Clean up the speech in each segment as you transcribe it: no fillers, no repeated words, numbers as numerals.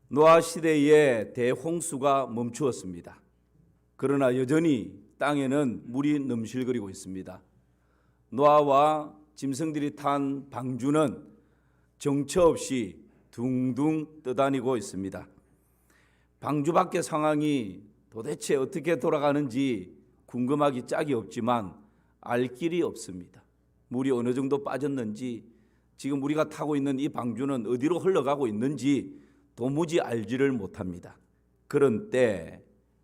노아 시대에 대홍수가 멈추었습니다. 그러나 여전히 땅에는 물이 넘실거리고 있습니다. 노아와 짐승들이 탄 방주는 정처 없이 둥둥 떠다니고 있습니다. 방주 밖의 상황이 도대체 어떻게 돌아가는지 궁금하기 짝이 없지만 알 길이 없습니다. 물이 어느 정도 빠졌는지, 지금 우리가 타고 있는 이 방주는 어디로 흘러가고 있는지 도무지 알지를 못합니다. 그런 때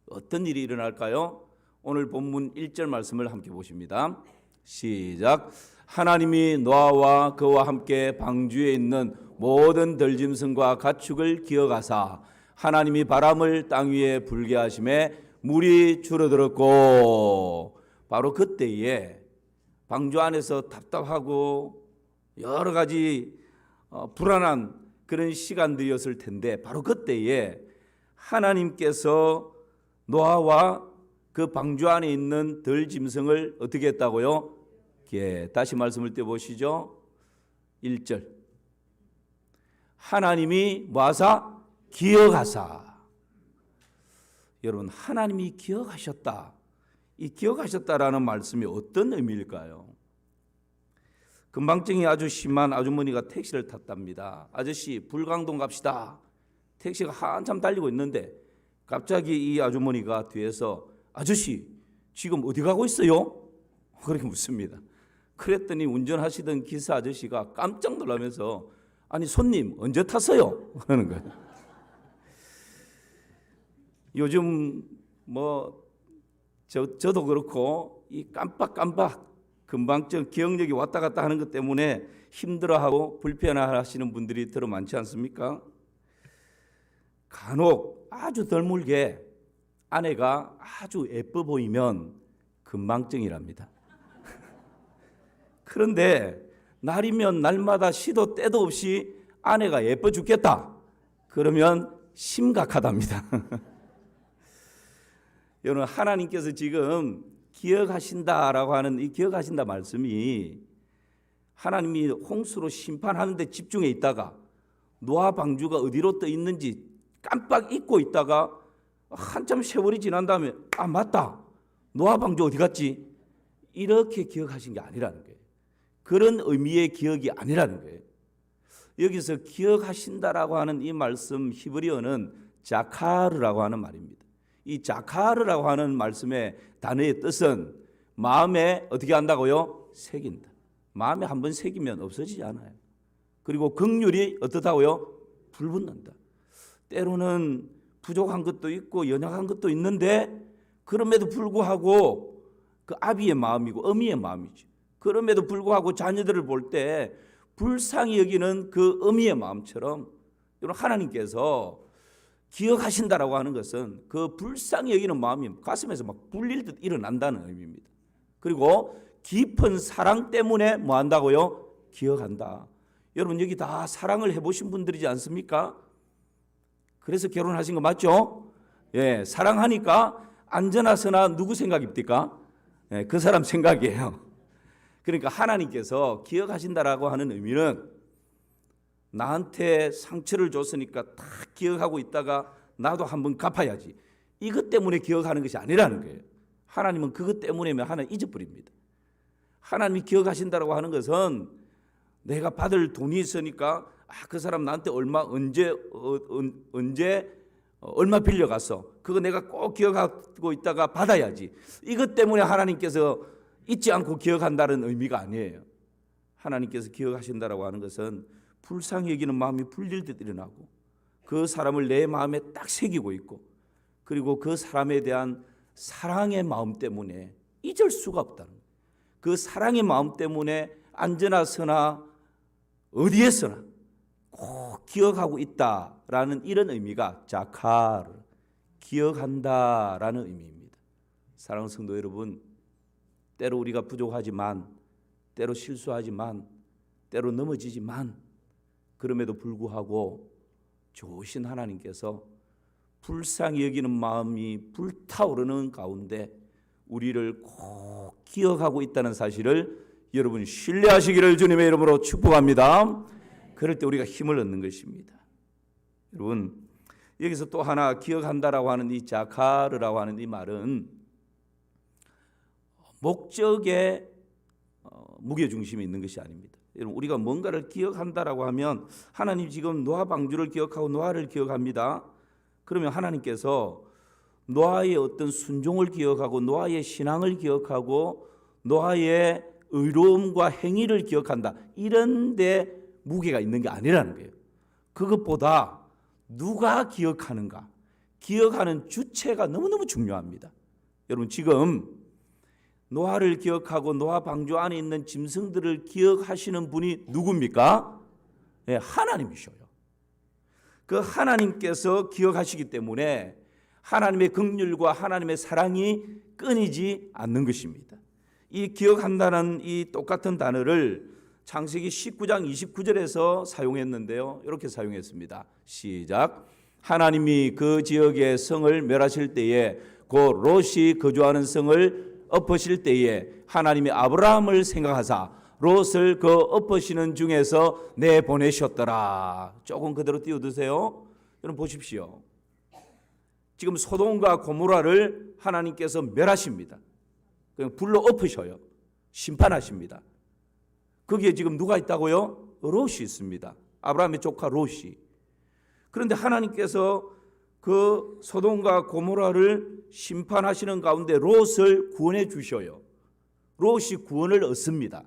어떤 일이 일어날까요? 오늘 본문 1절 말씀을 함께 보십니다. 시작. 하나님이 노아와 그와 함께 방주에 있는 모든 들짐승과 가축을 기억하사 하나님이 바람을 땅 위에 불게 하심에 물이 줄어들었고, 바로 그때에 방주 안에서 답답하고 여러 가지 불안한 그런 시간들이었을 텐데, 바로 그때에 하나님께서 노아와 그 방주 안에 있는 들짐승을 어떻게 했다고요? 다시 말씀을 떼보시죠. 1절. 하나님이 뭐하사? 기억하사. 여러분, 하나님이 기억하셨다. 이 기억하셨다라는 말씀이 어떤 의미일까요? 건망증이 아주 심한 아주머니가 택시를 탔답니다. 아저씨, 불광동 갑시다. 택시가 한참 달리고 있는데 갑자기 이 아주머니가 뒤에서 아저씨, 지금 어디 가고 있어요? 그렇게 묻습니다. 그랬더니 운전하시던 기사 아저씨가 깜짝 놀라면서 아니 손님 언제 탔어요? 그러는 거예요. 요즘 저도 그렇고 이 깜빡깜빡 건망증 기억력이 왔다 갔다 하는 것 때문에 힘들어하고 불편하시는 분들이 더러 많지 않습니까? 간혹 아주 드물게 아내가 아주 예뻐 보이면 건망증이랍니다. 그런데 날이면 날마다 시도 때도 없이 아내가 예뻐 죽겠다. 그러면 심각하답니다. 여러분, 하나님께서 지금 기억하신다라고 하는 이 기억하신다 말씀이 하나님이 홍수로 심판하는데 집중해 있다가 노아 방주가 어디로 떠 있는지 깜빡 잊고 있다가 한참 세월이 지난 다음에 아 맞다, 노아 방주 어디 갔지? 이렇게 기억하신 게 아니라는 거예요. 그런 의미의 기억이 아니라는 거예요. 여기서 기억하신다라고 하는 이 말씀 히브리어는 자카르라고 하는 말입니다. 이 자카르라고 하는 말씀의 단어의 뜻은 마음에 어떻게 한다고요? 새긴다. 마음에 한번 새기면 없어지지 않아요. 그리고 긍휼이 어떻다고요? 불붙는다. 때로는 부족한 것도 있고 연약한 것도 있는데 그럼에도 불구하고 그 아비의 마음이고 어미의 마음이죠. 그럼에도 불구하고 자녀들을 볼 때 불쌍히 여기는 그 어미의 마음처럼 여러분, 하나님께서 기억하신다라고 하는 것은 그 불쌍히 여기는 마음이 가슴에서 막 불릴 듯 일어난다는 의미입니다. 그리고 깊은 사랑 때문에 뭐 한다고요? 기억한다. 여러분, 여기 다 사랑을 해보신 분들이지 않습니까? 그래서 결혼하신 거 맞죠? 예, 사랑하니까 안전하서나 누구 생각입니까? 예, 그 사람 생각이에요. 그러니까 하나님께서 기억하신다라고 하는 의미는 나한테 상처를 줬으니까 다 기억하고 있다가 나도 한번 갚아야지, 이것 때문에 기억하는 것이 아니라는 거예요. 하나님은 그것 때문에면 하나 잊어버립니다. 하나님이 기억하신다라고 하는 것은 내가 받을 돈이 있으니까 그 사람 나한테 언제 얼마 빌려갔어, 그거 내가 꼭 기억하고 있다가 받아야지, 이것 때문에 하나님께서 잊지 않고 기억한다는 의미가 아니에요. 하나님께서 기억하신다라고 하는 것은 불쌍히 여기는 마음이 불릴 듯 일어나고 그 사람을 내 마음에 딱 새기고 있고, 그리고 그 사람에 대한 사랑의 마음 때문에 잊을 수가 없다는 거예요. 그 사랑의 마음 때문에 안전하서나 어디에서나 꼭 기억하고 있다라는 이런 의미가 자카르, 기억한다라는 의미입니다. 사랑하는 성도 여러분, 때로 우리가 부족하지만, 때로 실수하지만, 때로 넘어지지만, 그럼에도 불구하고 좋으신 하나님께서 불쌍히 여기는 마음이 불타오르는 가운데 우리를 꼭 기억하고 있다는 사실을 여러분 신뢰하시기를 주님의 이름으로 축복합니다. 그럴 때 우리가 힘을 얻는 것입니다. 여러분, 여기서 또 하나 기억한다라고 하는 이 자카르라고 하는 이 말은 목적에 무게 중심이 있는 것이 아닙니다. 여러분, 우리가 뭔가를 기억한다라고 하면 하나님 지금 노아 방주를 기억하고 노아를 기억합니다. 그러면 하나님께서 노아의 어떤 순종을 기억하고 노아의 신앙을 기억하고 노아의 의로움과 행위를 기억한다, 이런 데 무게가 있는 게 아니라는 거예요. 그것보다 누가 기억하는가, 기억하는 주체가 너무너무 중요합니다. 여러분, 지금 노아를 기억하고 노아 방주 안에 있는 짐승들을 기억하시는 분이 누굽니까? 네, 하나님이셔요. 그 하나님께서 기억하시기 때문에 하나님의 긍휼과 하나님의 사랑이 끊이지 않는 것입니다. 이 기억한다는 이 똑같은 단어를 창세기 19장 29절에서 사용했는데요. 이렇게 사용했습니다. 시작. 하나님이 그 지역의 성을 멸하실 때에 곧 롯이 거주하는 성을 엎으실 때에 하나님이 아브라함을 생각하사 롯을 그 엎으시는 중에서 내보내셨더라. 조금 그대로 띄워두세요. 여러분 보십시오. 지금 소돔과 고모라를 하나님께서 멸하십니다. 그냥 불로 엎으셔요. 심판하십니다. 거기에 지금 누가 있다고요? 롯이 있습니다. 아브라함의 조카 롯이. 그런데 하나님께서 그 소돔과 고모라를 심판하시는 가운데 롯을 구원해 주셔요. 롯이 구원을 얻습니다.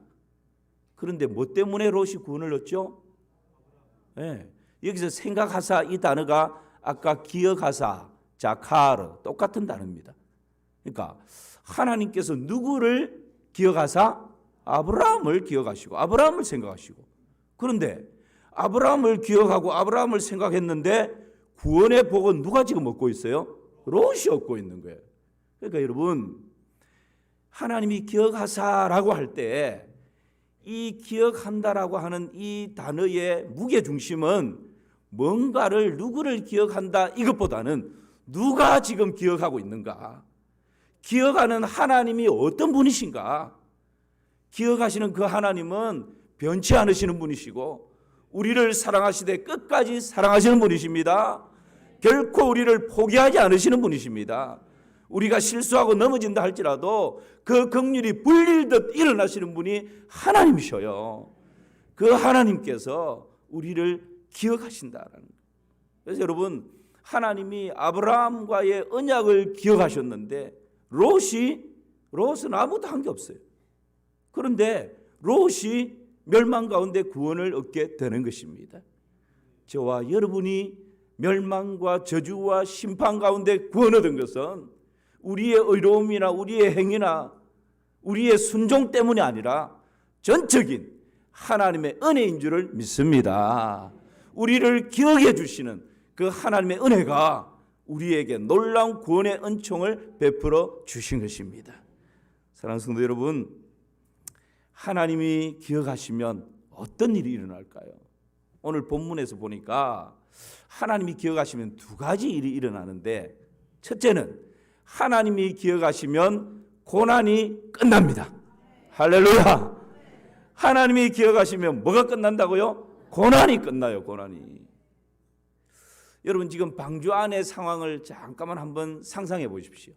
그런데 뭐 때문에 롯이 구원을 얻죠? 네. 여기서 생각하사, 이 단어가 아까 기억하사, 자카르 똑같은 단어입니다. 그러니까 하나님께서 누구를 기억하사? 아브라함을 기억하시고 아브라함을 생각하시고, 그런데 아브라함을 기억하고 아브라함을 생각했는데 구원의 복은 누가 지금 얻고 있어요? 롯이 얻고 있는 거예요. 그러니까 여러분, 하나님이 기억하사라고 할 때 이 기억한다라고 하는 이 단어의 무게중심은 뭔가를, 누구를 기억한다 이것보다는 누가 지금 기억하고 있는가, 기억하는 하나님이 어떤 분이신가. 기억하시는 그 하나님은 변치 않으시는 분이시고 우리를 사랑하시되 끝까지 사랑하시는 분이십니다. 결코 우리를 포기하지 않으시는 분이십니다. 우리가 실수하고 넘어진다 할지라도 그 긍휼이 불릴듯 일어나시는 분이 하나님이셔요. 그 하나님께서 우리를 기억하신다라는 거예요. 그래서 여러분, 하나님이 아브라함과의 언약을 기억하셨는데 롯은 아무도 한 게 없어요. 그런데 롯이 멸망 가운데 구원을 얻게 되는 것입니다. 저와 여러분이 멸망과 저주와 심판 가운데 구원 얻은 것은 우리의 의로움이나 우리의 행위나 우리의 순종 때문이 아니라 전적인 하나님의 은혜인 줄을 믿습니다. 우리를 기억해 주시는 그 하나님의 은혜가 우리에게 놀라운 구원의 은총을 베풀어 주신 것입니다. 사랑하는 성도 여러분, 하나님이 기억하시면 어떤 일이 일어날까요? 오늘 본문에서 보니까 하나님이 기억하시면 두 가지 일이 일어나는데, 첫째는 하나님이 기억하시면 고난이 끝납니다. 할렐루야. 하나님이 기억하시면 뭐가 끝난다고요? 고난이 끝나요. 고난이. 여러분, 지금 방주 안의 상황을 잠깐만 한번 상상해 보십시오.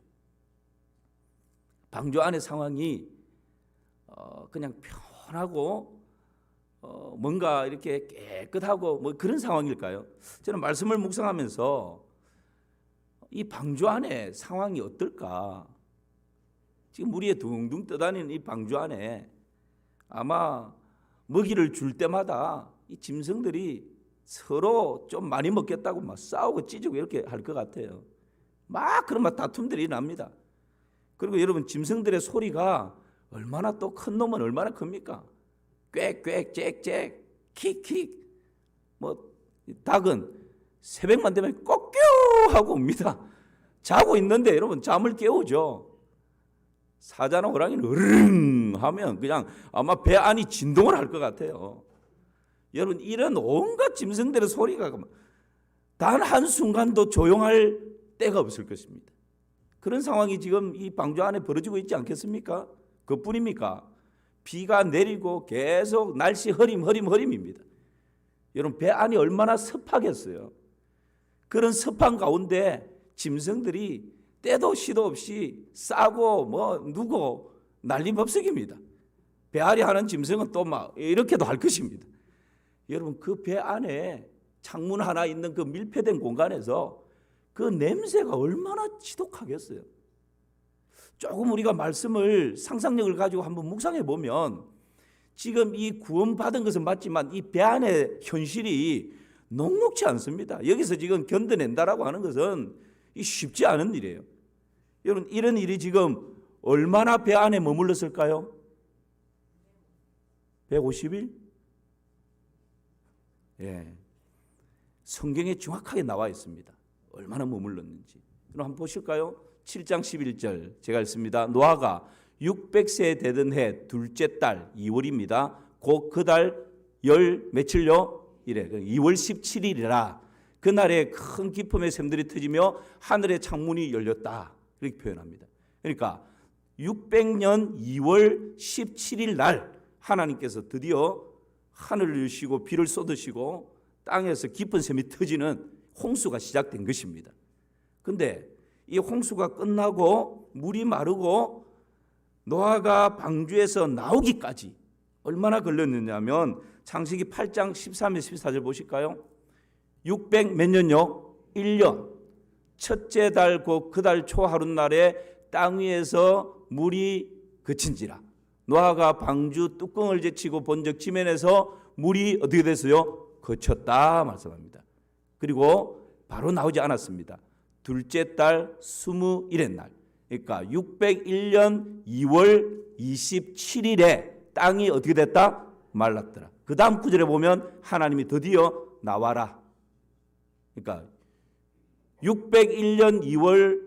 방주 안의 상황이 그냥 편하고 뭔가 이렇게 깨끗하고 뭐 그런 상황일까요? 저는 말씀을 묵상하면서 이 방주 안에 상황이 어떨까? 지금 우리의 둥둥 떠다니는 이 방주 안에 아마 먹이를 줄 때마다 이 짐승들이 서로 좀 많이 먹겠다고 막 싸우고 찢고 이렇게 할 것 같아요. 막 그런 막 다툼들이 납니다. 그리고 여러분, 짐승들의 소리가 얼마나 또 큰 놈은 얼마나 큽니까? 꽥꽥 짹짹 킥킥. 뭐 닭은 새벽만 되면 꼬끼 하고 옵니다. 자고 있는데 여러분 잠을 깨우죠. 사자나 호랑이는 으르릉 하면 그냥 아마 배 안이 진동을 할 것 같아요. 여러분, 이런 온갖 짐승들의 소리가 단 한순간도 조용할 때가 없을 것입니다. 그런 상황이 지금 이 방주 안에 벌어지고 있지 않겠습니까? 그뿐입니까? 비가 내리고 계속 날씨 흐림입니다. 여러분, 배 안이 얼마나 습하겠어요. 그런 습한 가운데 짐승들이 때도 시도 없이 싸고 누고 난리법석입니다. 배앓이 하는 짐승은 또 막 이렇게도 할 것입니다. 여러분, 그 배 안에 창문 하나 있는 그 밀폐된 공간에서 그 냄새가 얼마나 지독하겠어요. 조금 우리가 말씀을 상상력을 가지고 한번 묵상해 보면 지금 이 구원받은 것은 맞지만 이 배 안의 현실이 녹록지 않습니다. 여기서 지금 견뎌낸다라고 하는 것은 쉽지 않은 일이에요. 여러분, 이런 일이 지금 얼마나 배 안에 머물렀을까요? 150일? 예. 성경에 정확하게 나와 있습니다. 얼마나 머물렀는지. 그럼 한번 보실까요? 7장 11절 제가 읽습니다. 노아가 600세 되던 해 둘째 달 2월입니다. 곧 그 달 열 며칠요? 이래. 2월 17일이라 그날에 큰 기쁨의 샘들이 터지며 하늘의 창문이 열렸다. 이렇게 표현합니다. 그러니까 600년 2월 17일 날 하나님께서 드디어 하늘을 여시고 비를 쏟으시고 땅에서 깊은 샘이 터지는 홍수가 시작된 것입니다. 근데 이 홍수가 끝나고 물이 마르고 노아가 방주에서 나오기까지 얼마나 걸렸느냐면 창세기 8장 13절 14절 보실까요? 600 몇 년요? 1년. 첫째 달 곧 그 달 초 하룻날에 땅 위에서 물이 그친지라. 노아가 방주 뚜껑을 제치고 본적 지면에서 물이 어떻게 됐어요? 그쳤다 말씀합니다. 그리고 바로 나오지 않았습니다. 둘째 달 21의 날, 그러니까 601년 2월 27일에 땅이 어떻게 됐다? 말랐더라. 그 다음 구절에 보면 하나님이 드디어 나와라. 그러니까 601년 2월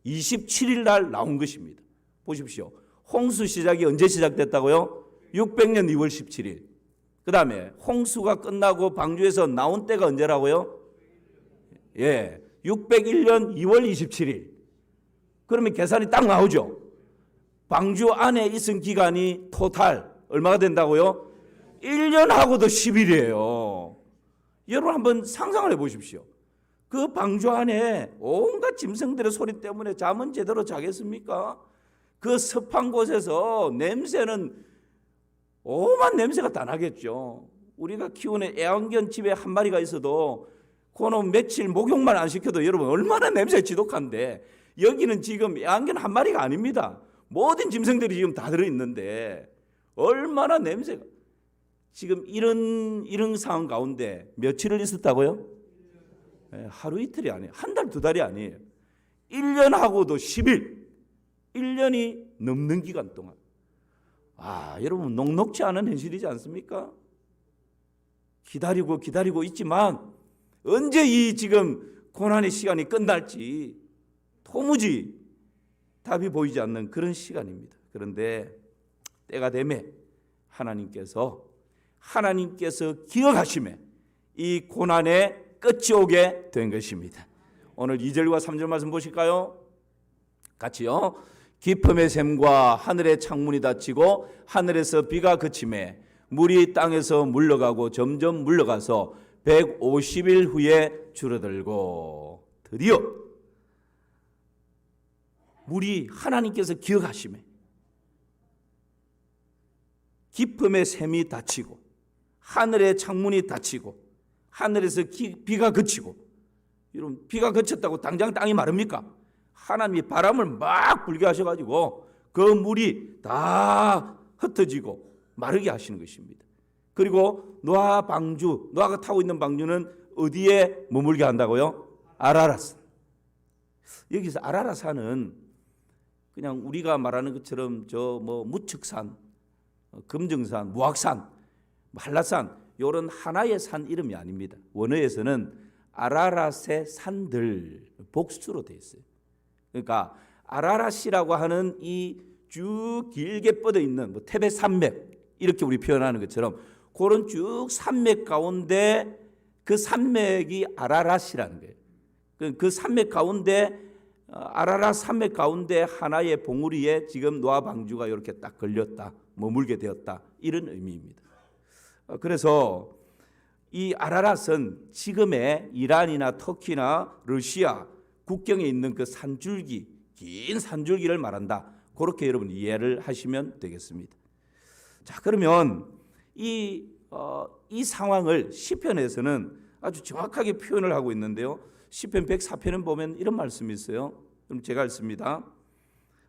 27일 날 나온 것입니다. 보십시오. 홍수 시작이 언제 시작됐다고요? 600년 2월 17일. 그 다음에 홍수가 끝나고 방주에서 나온 때가 언제라고요? 예, 601년 2월 27일. 그러면 계산이 딱 나오죠. 방주 안에 있은 기간이 토탈 얼마가 된다고요? 1년하고도 10일이에요. 여러분 한번 상상을 해보십시오. 그 방주 안에 온갖 짐승들의 소리 때문에 잠은 제대로 자겠습니까? 그 습한 곳에서 냄새는 오만 냄새가 다 나겠죠. 우리가 키우는 애완견 집에 한 마리가 있어도 그놈 며칠 목욕만 안 시켜도 여러분 얼마나 냄새가 지독한데, 여기는 지금 애완견 한 마리가 아닙니다. 모든 짐승들이 지금 다 들어있는데 얼마나 냄새가. 지금 이런 상황 가운데 며칠을 있었다고요? 하루 이틀이 아니에요. 한 달, 두 달이 아니에요. 1년하고도 10일. 1년이 넘는 기간 동안. 여러분 녹록지 않은 현실이지 않습니까? 기다리고 있지만 언제 이 지금 고난의 시간이 끝날지 도무지 답이 보이지 않는 그런 시간입니다. 그런데 때가 되매 하나님께서 기억하심에 이 고난의 끝이 오게 된 것입니다. 오늘 2절과 3절 말씀 보실까요? 같이요. 깊음의 샘과 하늘의 창문이 닫히고 하늘에서 비가 그치매 물이 땅에서 물러가고 점점 물러가서 150일 후에 줄어들고, 드디어 물이 하나님께서 기억하심에 깊음의 샘이 닫히고 하늘의 창문이 닫히고 하늘에서 비가 그치고. 여러분, 비가 그쳤다고 당장 땅이 마릅니까? 하나님이 바람을 막 불게 하셔가지고 그 물이 다 흩어지고 마르게 하시는 것입니다. 그리고 노아가 타고 있는 방주는 어디에 머물게 한다고요? 아라라산. 여기서 아라라산은 그냥 우리가 말하는 것처럼 무측산, 금정산, 무악산, 한라산 이런 하나의 산 이름이 아닙니다. 원어에서는 아라랏의 산들 복수로 되어 있어요. 그러니까 아라랏이라고 하는 이 쭉 길게 뻗어 있는 테벳 산맥 이렇게 우리 표현하는 것처럼 그런 쭉 산맥 가운데 그 산맥이 아라랏이라는 거예요. 그 산맥 가운데 아라랏 산맥 가운데 하나의 봉우리에 지금 노아 방주가 이렇게 딱 걸렸다, 머물게 되었다, 이런 의미입니다. 그래서 이 아라랏은 지금의 이란이나 터키나 러시아 국경에 있는 그 산줄기, 긴 산줄기를 말한다. 그렇게 여러분 이해를 하시면 되겠습니다. 자, 그러면 이 상황을 시편에서는 아주 정확하게 표현을 하고 있는데요. 시편 104편은 보면 이런 말씀이 있어요. 그럼 제가 읽습니다.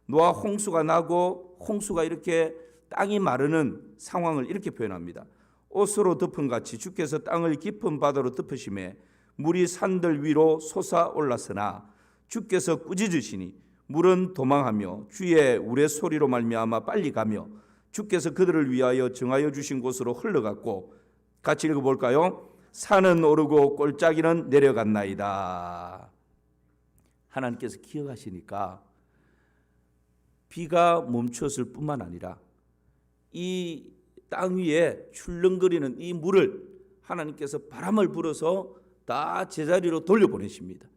노아 홍수가 나고 홍수가 이렇게 땅이 마르는 상황을 이렇게 표현합니다. 옷으로 덮은 같이 주께서 땅을 깊은 바다로 덮으심에 물이 산들 위로 솟아올랐으나 주께서 꾸짖으시니 물은 도망하며 주의 우레 소리로 말미암아 빨리 가며 주께서 그들을 위하여 정하여 주신 곳으로 흘러갔고, 같이 읽어볼까요? 산은 오르고 골짜기는 내려갔나이다. 하나님께서 기억하시니까 비가 멈췄을 뿐만 아니라 이 땅 위에 출렁거리는 이 물을 하나님께서 바람을 불어서 다 제자리로 돌려보내십니다.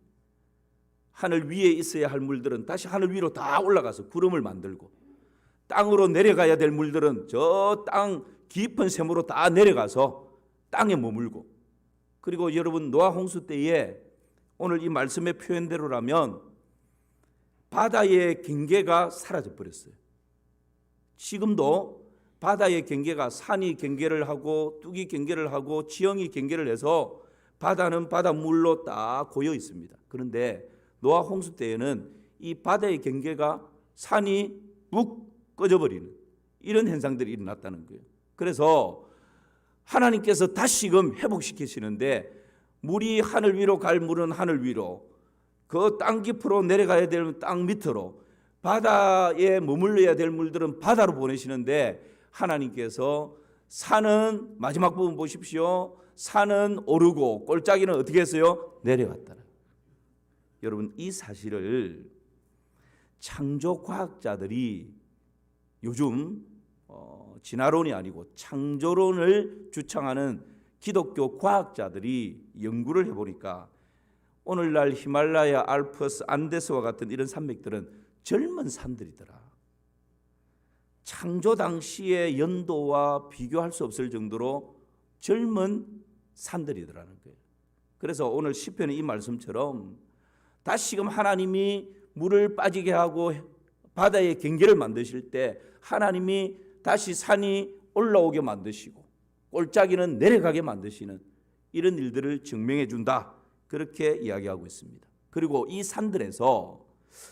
하늘 위에 있어야 할 물들은 다시 하늘 위로 다 올라가서 구름을 만들고, 땅으로 내려가야 될 물들은 저 땅 깊은 샘으로 다 내려가서 땅에 머물고, 그리고 여러분 노아 홍수 때에 오늘 이 말씀의 표현대로라면 바다의 경계가 사라져 버렸어요. 지금도 바다의 경계가 산이 경계를 하고 뚝이 경계를 하고 지형이 경계를 해서 바다는 바닷물로 딱 고여 있습니다. 그런데 노아 홍수 때에는 이 바다의 경계가 산이 묵 꺼져버리는 이런 현상들이 일어났다는 거예요. 그래서 하나님께서 다시금 회복시키시는데, 물이 하늘 위로 갈 물은 하늘 위로, 그 땅 깊으로 내려가야 될 땅 밑으로, 바다에 머물러야 될 물들은 바다로 보내시는데, 하나님께서 산은 마지막 부분 보십시오. 산은 오르고 골짜기는 어떻게 했어요? 내려왔다. 여러분, 이 사실을 창조과학자들이 요즘 진화론이 아니고 창조론을 주창하는 기독교 과학자들이 연구를 해보니까 오늘날 히말라야, 알프스, 안데스와 같은 이런 산맥들은 젊은 산들이더라. 창조 당시의 연도와 비교할 수 없을 정도로 젊은 산들이더라는 거예요. 그래서 오늘 시편의 이 말씀처럼 다시금 하나님이 물을 빠지게 하고 바다의 경계를 만드실 때 하나님이 다시 산이 올라오게 만드시고 골짜기는 내려가게 만드시는 이런 일들을 증명해 준다, 그렇게 이야기하고 있습니다. 그리고 이 산들에서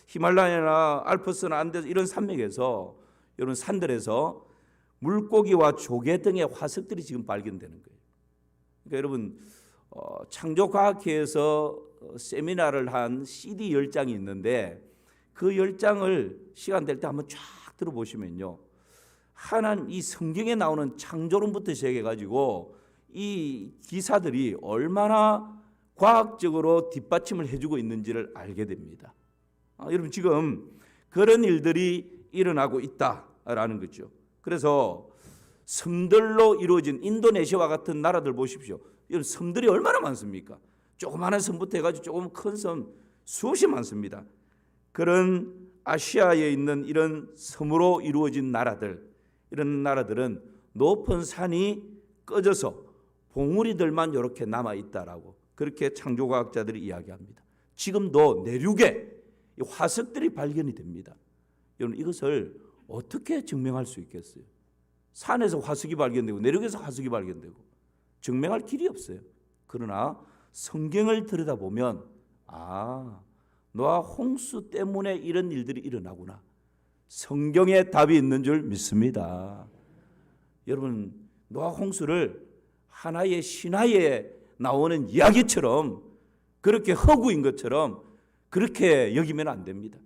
히말라야나 알프스나 안데스 이런 산맥에서, 여러분 산들에서 물고기와 조개 등의 화석들이 지금 발견되는 거예요. 그러니까 여러분 창조과학회에서 세미나를 한 CD 10장이 있는데 그 10장을 시간 될 때 한번 쫙 들어보시면요, 하나님 이 성경에 나오는 창조론부터 시작해가지고 이 기사들이 얼마나 과학적으로 뒷받침을 해주고 있는지를 알게 됩니다. 여러분 지금 그런 일들이 일어나고 있다라는 거죠. 그래서 섬들로 이루어진 인도네시아와 같은 나라들 보십시오. 이런 섬들이 얼마나 많습니까? 조그마한 섬부터 해가지고 조금 큰 섬 수없이 많습니다. 그런 아시아에 있는 이런 섬으로 이루어진 나라들, 이런 나라들은 높은 산이 꺼져서 봉우리들만 이렇게 남아있다라고 그렇게 창조과학자들이 이야기합니다. 지금도 내륙에 화석들이 발견이 됩니다. 여러분 이것을 어떻게 증명할 수 있겠어요? 산에서 화석이 발견되고 내륙에서 화석이 발견되고 증명할 길이 없어요. 그러나 성경을 들여다보면 노아 홍수 때문에 이런 일들이 일어나구나, 성경에 답이 있는 줄 믿습니다. 여러분 노아 홍수를 하나의 신화에 나오는 이야기처럼, 그렇게 허구인 것처럼 그렇게 여기면 안 됩니다.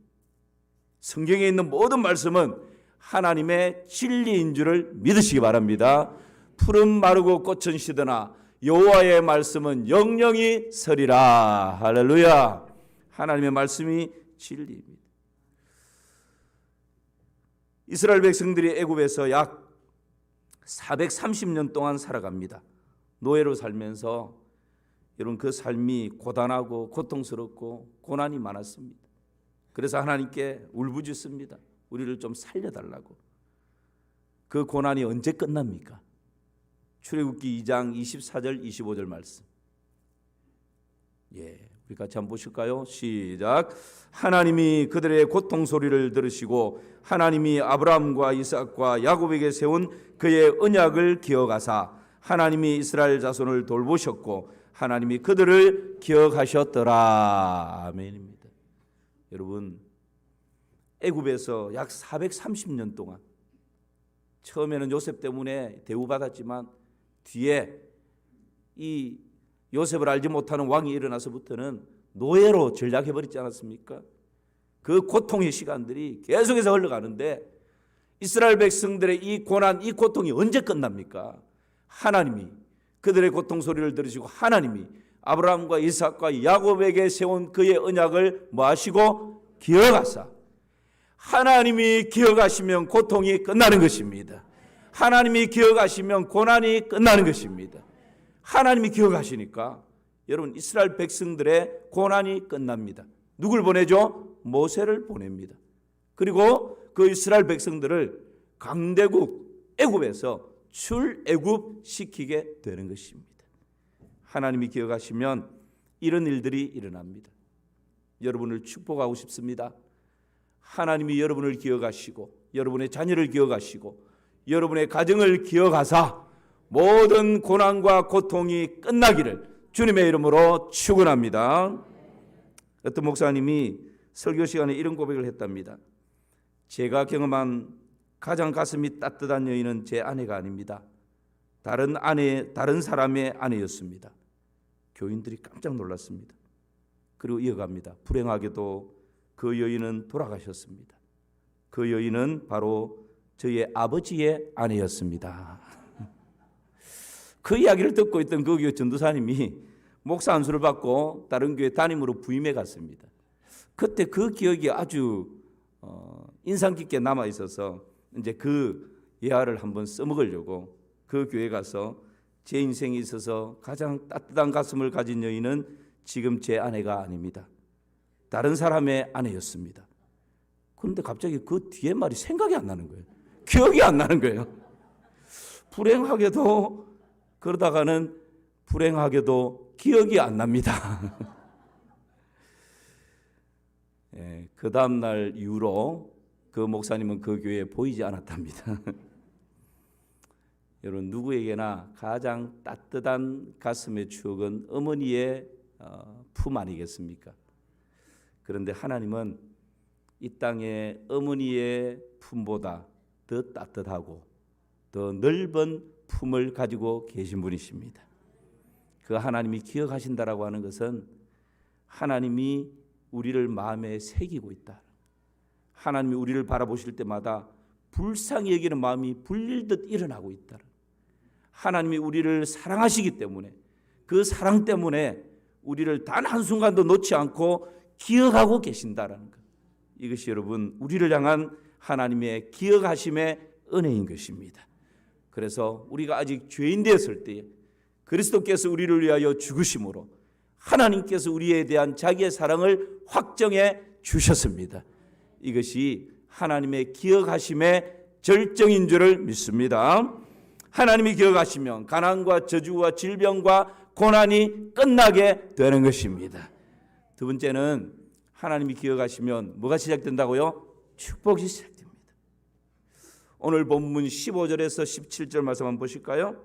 성경에 있는 모든 말씀은 하나님의 진리인 줄을 믿으시기 바랍니다. 푸른 마르고 꽃은 시드나 여호와의 말씀은 영영이 서리라. 할렐루야. 하나님의 말씀이 진리입니다. 이스라엘 백성들이 애굽에서 약 430년 동안 살아갑니다. 노예로 살면서 여러분 그 삶이 고단하고 고통스럽고 고난이 많았습니다. 그래서 하나님께 울부짖습니다. 우리를 좀 살려달라고. 그 고난이 언제 끝납니까? 출애굽기 2장 24절 25절 말씀. 우리 같이 한번 보실까요? 시작. 하나님이 그들의 고통 소리를 들으시고 하나님이 아브라함과 이삭과 야곱에게 세운 그의 언약을 기억하사 하나님이 이스라엘 자손을 돌보셨고 하나님이 그들을 기억하셨더라. 아멘입니다. 여러분, 애굽에서 약 430년 동안 처음에는 요셉 때문에 대우받았지만 뒤에 이 요셉을 알지 못하는 왕이 일어나서부터는 노예로 전락해버리지 않았습니까? 그 고통의 시간들이 계속해서 흘러가는데 이스라엘 백성들의 이 고난, 이 고통이 언제 끝납니까? 하나님이 그들의 고통 소리를 들으시고 하나님이 아브라함과 이삭과 야곱에게 세운 그의 언약을 뭐 하시고 기억하사 하나님이 기억하시면 고통이 끝나는 것입니다. 하나님이 기억하시면 고난이 끝나는 것입니다. 하나님이 기억하시니까 여러분 이스라엘 백성들의 고난이 끝납니다. 누굴 보내죠? 모세를 보냅니다. 그리고 그 이스라엘 백성들을 강대국 애굽에서 출애굽시키게 되는 것입니다. 하나님이 기억하시면 이런 일들이 일어납니다. 여러분을 축복하고 싶습니다. 하나님이 여러분을 기억하시고 여러분의 자녀를 기억하시고 여러분의 가정을 기억하사 모든 고난과 고통이 끝나기를 주님의 이름으로 축원합니다. 어떤 목사님이 설교 시간에 이런 고백을 했답니다. 제가 경험한 가장 가슴이 따뜻한 여인은 제 아내가 아닙니다. 다른 사람의 아내였습니다. 교인들이 깜짝 놀랐습니다. 그리고 이어갑니다. 불행하게도 그 여인은 돌아가셨습니다. 그 여인은 바로 저의 아버지의 아내였습니다. 그 이야기를 듣고 있던 그 교회 전도사님이 목사 안수를 받고 다른 교회 담임으로 부임해 갔습니다. 그때 그 기억이 아주 인상 깊게 남아 있어서 이제 그 예화를 한번 써먹으려고 그 교회 가서 제 인생에 있어서 가장 따뜻한 가슴을 가진 여인은 지금 제 아내가 아닙니다. 다른 사람의 아내였습니다. 그런데 갑자기 그 뒤에 말이 생각이 안 나는 거예요. 기억이 안 나는 거예요. 불행하게도 그러다가는 불행하게도 기억이 안 납니다. 그 다음 날 이후로 그 목사님은 그 교회에 보이지 않았답니다. 여러분 누구에게나 가장 따뜻한 가슴의 추억은 어머니의 품 아니겠습니까? 그런데 하나님은 이 땅의 어머니의 품보다 더 따뜻하고 더 넓은 품을 가지고 계신 분이십니다. 그 하나님이 기억하신다라고 하는 것은 하나님이 우리를 마음에 새기고 있다. 하나님이 우리를 바라보실 때마다 불쌍히 여기는 마음이 불릴듯 일어나고 있다. 하나님이 우리를 사랑하시기 때문에 그 사랑 때문에 우리를 단 한순간도 놓지 않고 기억하고 계신다라는 것. 이것이 여러분 우리를 향한 하나님의 기억하심의 은혜인 것입니다. 그래서 우리가 아직 죄인 되었을 때에 그리스도께서 우리를 위하여 죽으심으로 하나님께서 우리에 대한 자기의 사랑을 확정해 주셨습니다. 이것이 하나님의 기억하심의 절정인 줄을 믿습니다. 하나님이 기억하시면 가난과 저주와 질병과 고난이 끝나게 되는 것입니다. 두 번째는 하나님이 기억하시면 뭐가 시작된다고요? 축복이 시작됩니다. 오늘 본문 15절에서 17절 말씀 한번 보실까요?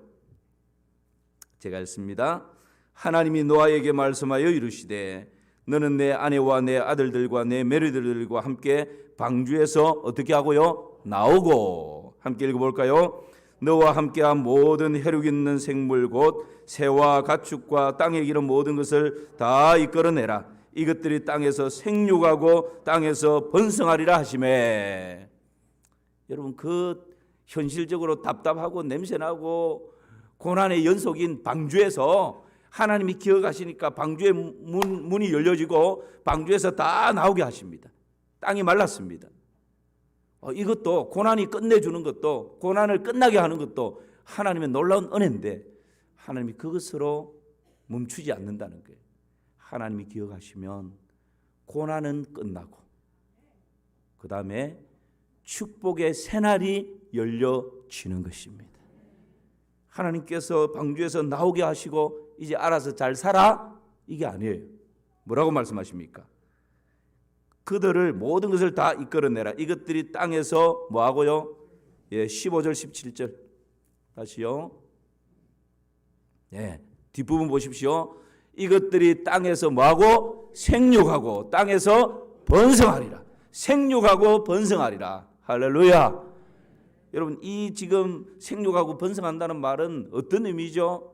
제가 읽습니다. 하나님이 노아에게 말씀하여 이르시되 너는 내 아내와 내 아들들과 내 메리들과 함께 방주에서 어떻게 하고요? 나오고. 함께 읽어볼까요? 너와 함께한 모든 혈육 있는 생물 곧 새와 가축과 땅에 기는 모든 것을 다 이끌어내라. 이것들이 땅에서 생육하고 땅에서 번성하리라 하시매. 여러분 그 현실적으로 답답하고 냄새나고 고난의 연속인 방주에서 하나님이 기억하시니까 방주의 문이 열려지고 방주에서 다 나오게 하십니다. 땅이 말랐습니다. 이것도 고난이 끝내주는 것도 고난을 끝나게 하는 것도 하나님의 놀라운 은혜인데 하나님이 그것으로 멈추지 않는다는 거예요. 하나님이 기억하시면 고난은 끝나고 그 다음에 축복의 새날이 열려지는 것입니다. 하나님께서 방주에서 나오게 하시고 이제 알아서 잘 살아? 이게 아니에요. 뭐라고 말씀하십니까? 그들을 모든 것을 다 이끌어내라. 이것들이 땅에서 뭐하고요? 15절 17절 다시요. 뒷부분 보십시오. 이것들이 땅에서 뭐하고? 생육하고 땅에서 번성하리라. 생육하고 번성하리라. 할렐루야. 여러분, 이 지금 생육하고 번성한다는 말은 어떤 의미죠?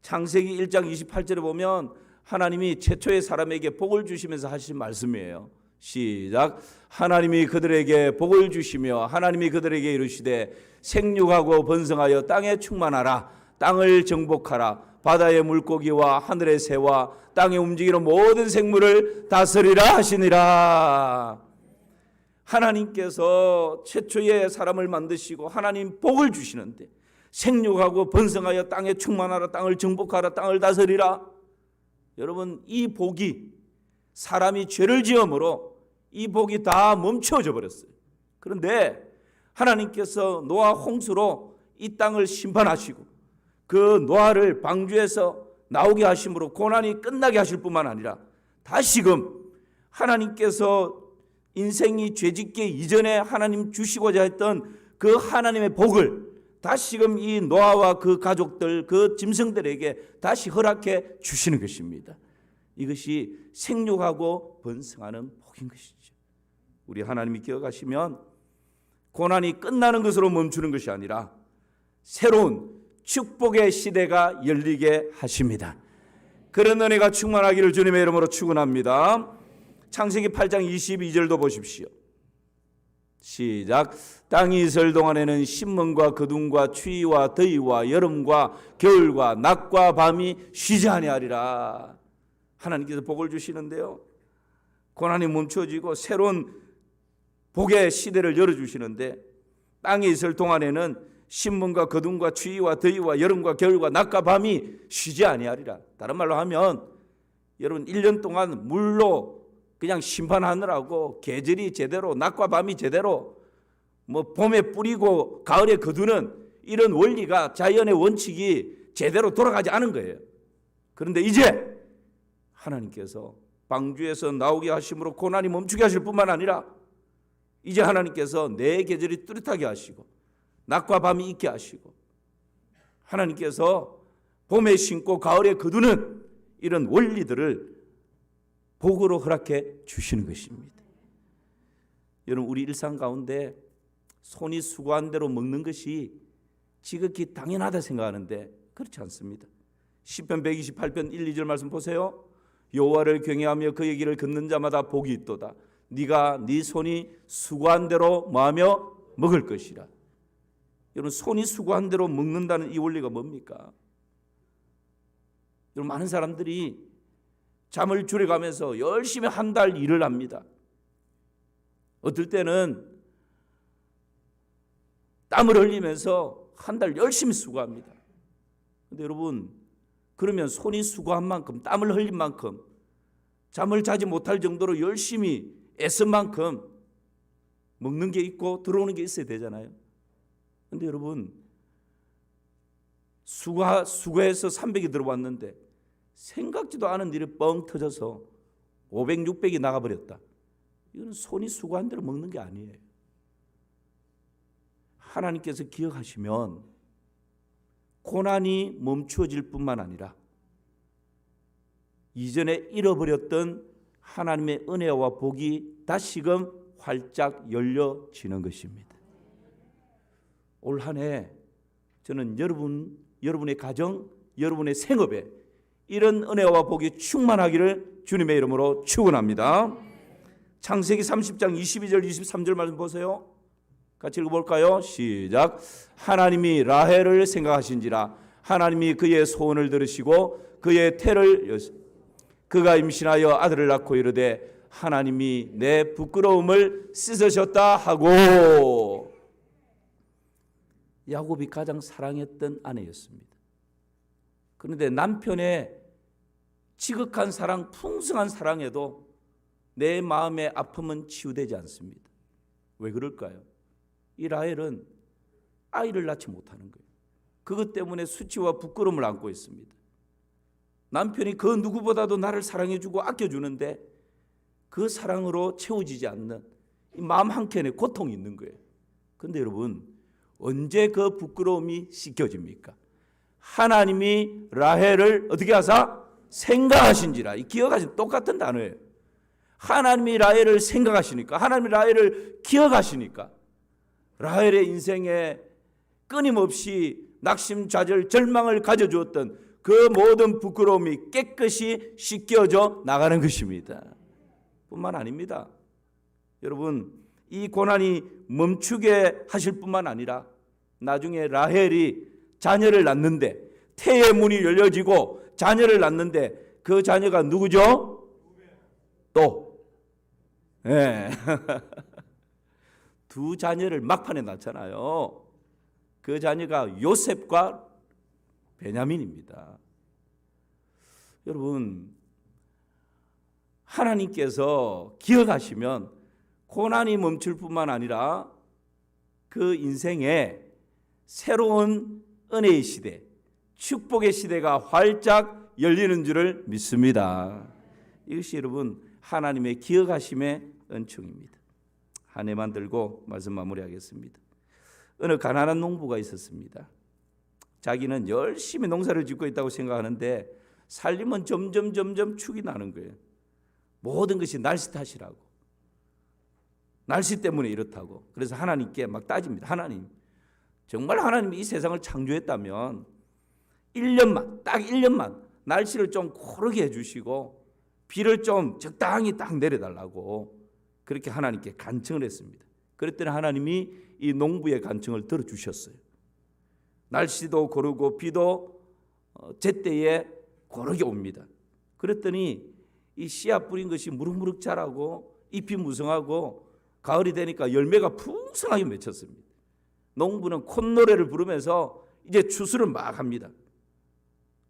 창세기 1장 28절에 보면 하나님이 최초의 사람에게 복을 주시면서 하신 말씀이에요. 시작. 하나님이 그들에게 복을 주시며 하나님이 그들에게 이르시되 생육하고 번성하여 땅에 충만하라. 땅을 정복하라. 바다의 물고기와 하늘의 새와 땅에 움직이는 모든 생물을 다스리라 하시니라. 하나님께서 최초의 사람을 만드시고 하나님 복을 주시는데 생육하고 번성하여 땅에 충만하라. 땅을 정복하라. 땅을 다스리라. 여러분, 이 복이 사람이 죄를 지음으로 이 복이 다 멈춰져 버렸어요. 그런데 하나님께서 노아 홍수로 이 땅을 심판하시고 그 노아를 방주에서 나오게 하심으로 고난이 끝나게 하실 뿐만 아니라 다시금 하나님께서 인생이 죄짓기 이전에 하나님 주시고자 했던 그 하나님의 복을 다시금 이 노아와 그 가족들, 그 짐승들에게 다시 허락해 주시는 것입니다. 이것이 생육하고 번성하는 복인 것이죠. 우리 하나님이 기억하시면 고난이 끝나는 것으로 멈추는 것이 아니라 새로운 축복의 시대가 열리게 하십니다. 그런 은혜가 충만하기를 주님의 이름으로 축원합니다. 창세기 8장 22절도 보십시오. 시작. 땅이 있을 동안에는 신문과 거둠과 추위와 더위와 여름과 겨울과 낮과 밤이 쉬지 아니하리라. 하나님께서 복을 주시는데요, 고난이 멈춰지고 새로운 복의 시대를 열어주시는데 땅에 있을 동안에는 신문과 거둠과 추위와 더위와 여름과 겨울과 낮과 밤이 쉬지 아니하리라. 다른 말로 하면 여러분 1년 동안 물로 그냥 심판하느라고 계절이 제대로 낮과 밤이 제대로 뭐 봄에 뿌리고 가을에 거두는 이런 원리가 자연의 원칙이 제대로 돌아가지 않은 거예요. 그런데 이제 하나님께서 방주에서 나오게 하심으로 고난이 멈추게 하실 뿐만 아니라 이제 하나님께서 내 계절이 뚜렷하게 하시고 낮과 밤이 있게 하시고 하나님께서 봄에 심고 가을에 거두는 이런 원리들을 복으로 허락해 주시는 것입니다. 여러분, 우리 일상 가운데 손이 수고한 대로 먹는 것이 지극히 당연하다 생각하는데 그렇지 않습니다. 시편 128편 1, 2절 말씀 보세요. 여호와를 경외하며 그의 길을 걷는 자마다 복이 있도다. 네가 네 손이 수고한 대로 뭐하며 먹을 것이라. 여러분, 손이 수고한 대로 먹는다는 이 원리가 뭡니까? 여러분, 많은 사람들이 잠을 줄여가면서 열심히 한 달 일을 합니다. 어떨 때는 땀을 흘리면서 한 달 열심히 수고합니다. 그런데 여러분, 그러면 손이 수고한 만큼, 땀을 흘린 만큼, 잠을 자지 못할 정도로 열심히 애쓴 만큼 먹는 게 있고 들어오는 게 있어야 되잖아요. 그런데 여러분, 수고해서 300이 들어왔는데 생각지도 않은 일이 뻥 터져서 500, 600이 나가버렸다. 이건 손이 수고한 대로 먹는 게 아니에요. 하나님께서 기억하시면 고난이 멈추어질 뿐만 아니라 이전에 잃어버렸던 하나님의 은혜와 복이 다시금 활짝 열려지는 것입니다. 올 한 해 저는 여러분의 가정, 여러분의 생업에 이런 은혜와 복이 충만하기를 주님의 이름으로 축원합니다. 창세기 30장 22절 23절 말씀 보세요. 같이 읽어볼까요? 시작. 하나님이 라헬을 생각하신지라 하나님이 그의 소원을 들으시고 그의 태를 그가 임신하여 아들을 낳고 이르되 하나님이 내 부끄러움을 씻으셨다 하고. 야곱이 가장 사랑했던 아내였습니다. 그런데 남편의 지극한 사랑, 풍성한 사랑에도 내 마음의 아픔은 치유되지 않습니다. 왜 그럴까요? 이 라헬은 아이를 낳지 못하는 거예요. 그것 때문에 수치와 부끄러움을 안고 있습니다. 남편이 그 누구보다도 나를 사랑해주고 아껴주는데 그 사랑으로 채워지지 않는 이 마음 한켠에 고통이 있는 거예요. 그런데 여러분, 언제 그 부끄러움이 씻겨집니까? 하나님이 라헬을 어떻게 하사? 생각하신지라. 이 기억하신 똑같은 단어예요. 하나님이 라헬을 생각하시니까, 하나님이 라헬을 기억하시니까 라헬의 인생에 끊임없이 낙심좌절 절망을 가져주었던 그 모든 부끄러움이 깨끗이 씻겨져 나가는 것입니다. 뿐만 아닙니다. 여러분, 이 고난이 멈추게 하실 뿐만 아니라 나중에 라헬이 자녀를 낳는데, 태의 문이 열려지고 자녀를 낳는데 그 자녀가 누구죠? 또 네. 두 자녀를 막판에 낳잖아요. 그 자녀가 요셉과 베냐민입니다. 여러분, 하나님께서 기억하시면 고난이 멈출 뿐만 아니라 그 인생에 새로운 은혜의 시대, 축복의 시대가 활짝 열리는 줄을 믿습니다. 이것이 여러분 하나님의 기억하심의 은총입니다. 한 해만 들고 말씀 마무리하겠습니다. 어느 가난한 농부가 있었습니다. 자기는 열심히 농사를 짓고 있다고 생각하는데 살림은 점점 축이 나는 거예요. 모든 것이 날씨 탓이라고. 날씨 때문에 이렇다고. 그래서 하나님께 막 따집니다. 하나님, 정말 하나님이 이 세상을 창조했다면 1년만, 딱 1년만 날씨를 좀 고르게 해주시고 비를 좀 적당히 딱 내려달라고 그렇게 하나님께 간청을 했습니다. 그랬더니 하나님이 이 농부의 간청을 들어주셨어요. 날씨도 고르고 비도 제때에 고르게 옵니다. 그랬더니 이 씨앗 뿌린 것이 무럭무럭 자라고 잎이 무성하고 가을이 되니까 열매가 풍성하게 맺혔습니다. 농부는 콧노래를 부르면서 이제 추수를 막 합니다.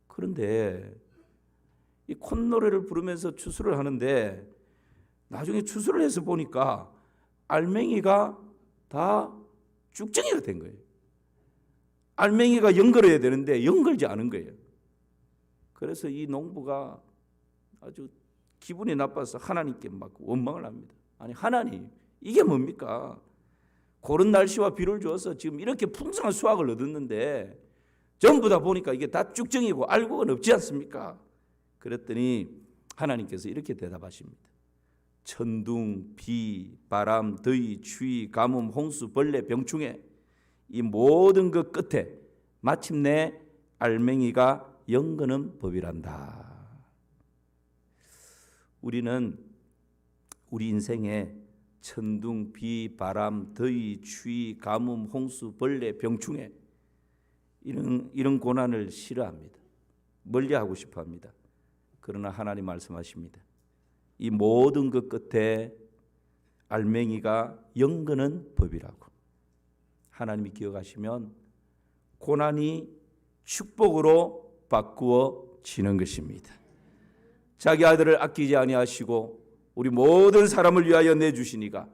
그런데 이 콧노래를 부르면서 추수를 하는데 나중에 추수를 해서 보니까 알맹이가 다 쭉정이가 된 거예요. 알맹이가 연걸어야 되는데 연걸지 않은 거예요. 그래서 이 농부가 아주 기분이 나빠서 하나님께 막 원망을 합니다. 아니 하나님, 이게 뭡니까? 고른 날씨와 비를 주어서 지금 이렇게 풍성한 수확을 얻었는데 전부 다 보니까 이게 다 쭉정이고 알곡은 없지 않습니까? 그랬더니 하나님께서 이렇게 대답하십니다. 천둥, 비, 바람, 더위, 추위, 가뭄, 홍수, 벌레, 병충해 이 모든 것 끝에 마침내 알맹이가 연거는 법이란다. 우리는 우리 인생에 천둥, 비, 바람, 더위, 추위, 가뭄, 홍수, 벌레, 병충해 이런 고난을 싫어합니다. 멀리하고 싶어합니다. 그러나 하나님 말씀하십니다. 이 모든 것 끝에 알맹이가 연거는 법이라고. 하나님이 기억하시면 고난이 축복으로 바꾸어지는 것입니다. 자기 아들을 아끼지 아니하시고 우리 모든 사람을 위하여 내주시니가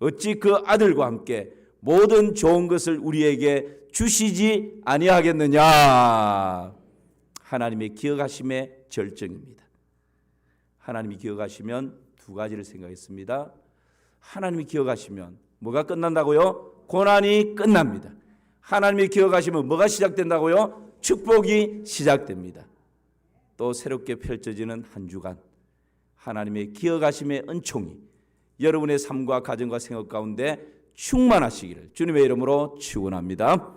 어찌 그 아들과 함께 모든 좋은 것을 우리에게 주시지 아니하겠느냐. 하나님의 기억하심의 절정입니다. 하나님이 기억하시면 두 가지를 생각했습니다. 하나님이 기억하시면 뭐가 끝난다고요? 고난이 끝납니다. 하나님이 기억하시면 뭐가 시작된다고요? 축복이 시작됩니다. 또 새롭게 펼쳐지는 한 주간 하나님의 기억하심의 은총이 여러분의 삶과 가정과 생활 가운데 충만하시기를 주님의 이름으로 축원합니다.